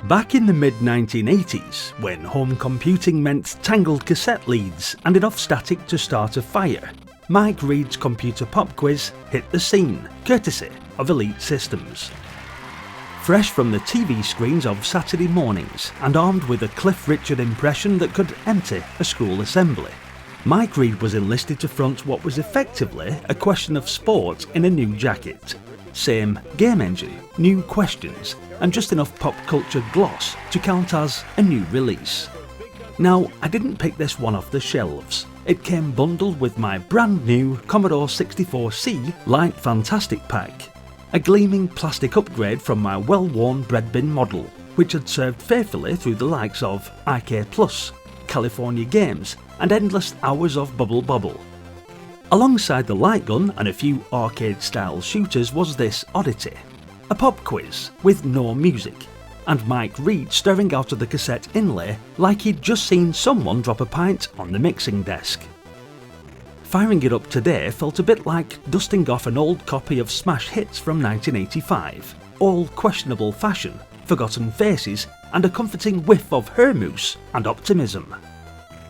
Back in the mid-1980s, when home computing meant tangled cassette leads and enough static to start a fire, Mike Reed's computer pop quiz hit the scene, courtesy of Elite Systems. Fresh from the TV screens of Saturday mornings and armed with a Cliff Richard impression that could empty a school assembly, Mike Reed was enlisted to front what was effectively a question of sport in a new jacket. Same game engine, new questions, and just enough pop culture gloss to count as a new release. Now, I didn't pick this one off the shelves. It came bundled with my brand new Commodore 64C Light Fantastic Pack, a gleaming plastic upgrade from my well-worn bread bin model, which had served faithfully through the likes of IK+, California Games, and endless hours of Bubble Bobble. Alongside the light gun and a few arcade-style shooters was this oddity, a pop quiz with no music, and Mike Reed staring out of the cassette inlay like he'd just seen someone drop a pint on the mixing desk. Firing it up today felt a bit like dusting off an old copy of Smash Hits from 1985, all questionable fashion, forgotten faces, and a comforting whiff of Hermoose and optimism.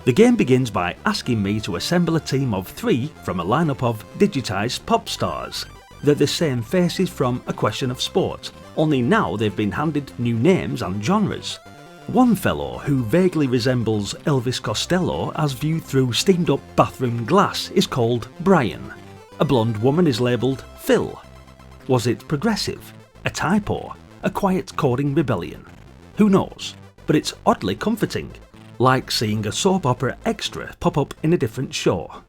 The game begins by asking me to assemble a team of 3 from a lineup of digitised pop stars. They're the same faces from A Question of Sport, only now they've been handed new names and genres. One fellow who vaguely resembles Elvis Costello as viewed through steamed up bathroom glass is called Brian. A blonde woman is labelled Phil. Was it progressive? A typo? A quiet coding rebellion? Who knows? But it's oddly comforting. Like seeing a soap opera extra pop up in a different show.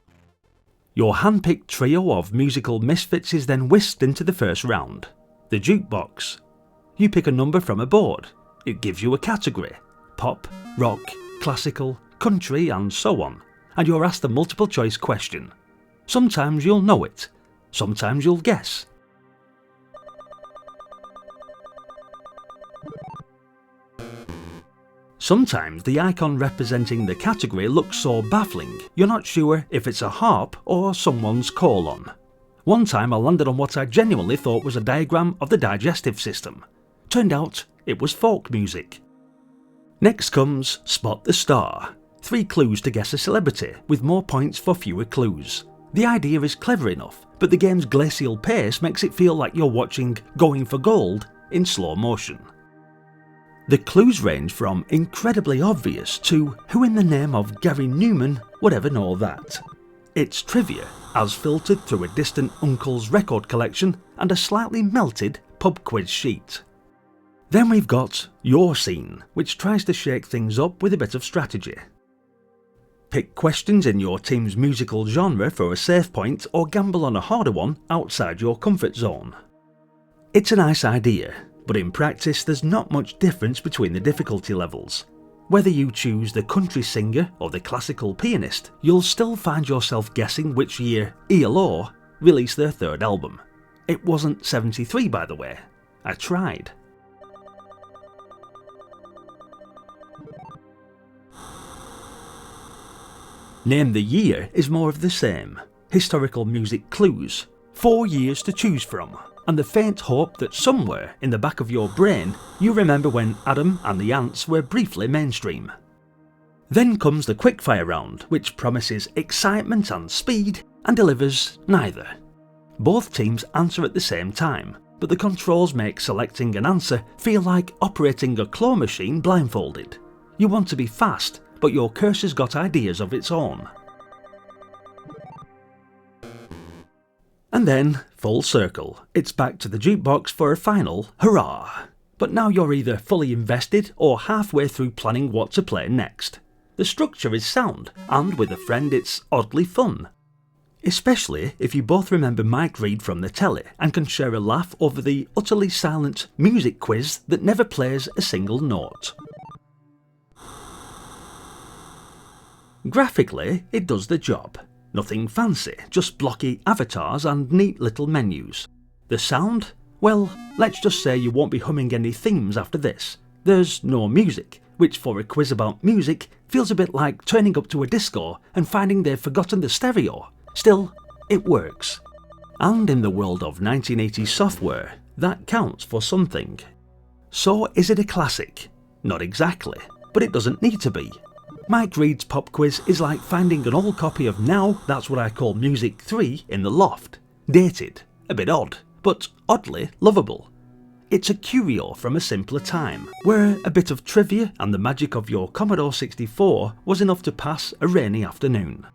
Your hand-picked trio of musical misfits is then whisked into the first round, the jukebox. You pick a number from a board. It gives you a category: pop, rock, classical, country, and so on, and you're asked a multiple choice question. Sometimes you'll know it, sometimes you'll guess. Sometimes the icon representing the category looks so baffling you're not sure if it's a harp or someone's colon. One time I landed on what I genuinely thought was a diagram of the digestive system. Turned out it was folk music. Next comes Spot the Star. 3 clues to guess a celebrity, with more points for fewer clues. The idea is clever enough, but the game's glacial pace makes it feel like you're watching Going for Gold in slow motion. The clues range from incredibly obvious to who in the name of Gary Newman would ever know that. It's trivia, as filtered through a distant uncle's record collection and a slightly melted pub quiz sheet. Then we've got Your Scene, which tries to shake things up with a bit of strategy. Pick questions in your team's musical genre for a safe point or gamble on a harder one outside your comfort zone. It's a nice idea, but in practice there's not much difference between the difficulty levels. Whether you choose the country singer or the classical pianist, you'll still find yourself guessing which year ELO released their 3rd album. It wasn't 73, by the way. I tried. Name the Year is more of the same. Historical music clues. 4 years to choose from, and the faint hope that somewhere in the back of your brain you remember when Adam and the Ants were briefly mainstream. Then comes the Quickfire Round, which promises excitement and speed and delivers neither. Both teams answer at the same time, but the controls make selecting an answer feel like operating a claw machine blindfolded. You want to be fast, but your cursor's got ideas of its own. And then, full circle, it's back to the jukebox for a final hurrah. But now you're either fully invested or halfway through planning what to play next. The structure is sound, and with a friend it's oddly fun. Especially if you both remember Mike Reed from the telly and can share a laugh over the utterly silent music quiz that never plays a single note. Graphically, it does the job. Nothing fancy, just blocky avatars and neat little menus. The sound? Well, let's just say you won't be humming any themes after this. There's no music, which for a quiz about music feels a bit like turning up to a disco and finding they've forgotten the stereo. Still, it works. And in the world of 1980s software, that counts for something. So is it a classic? Not exactly, but it doesn't need to be. Mike Reed's Pop Quiz is like finding an old copy of Now That's What I Call Music 3 in the loft. Dated, a bit odd, but oddly lovable. It's a curio from a simpler time, where a bit of trivia and the magic of your Commodore 64 was enough to pass a rainy afternoon.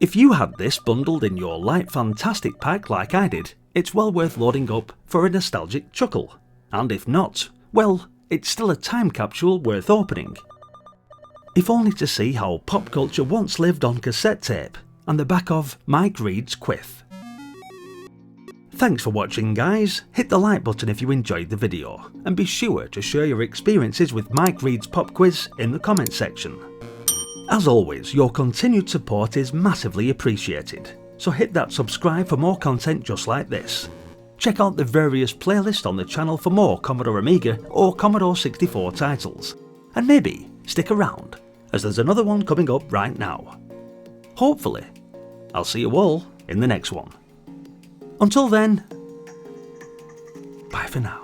If you had this bundled in your light fantastic pack like I did, it's well worth loading up for a nostalgic chuckle. And if not, well, it's still a time capsule worth opening. If only to see how pop culture once lived on cassette tape and the back of Mike Reed's Quiff. Thanks for watching guys, hit the like button if you enjoyed the video and be sure to share your experiences with Mike Reed's Pop Quiz in the comments section. As always, your continued support is massively appreciated, so hit that subscribe for more content just like this. Check out the various playlists on the channel for more Commodore Amiga or Commodore 64 titles, and maybe stick around as there's another one coming up right now. Hopefully, I'll see you all in the next one. Until then, bye for now.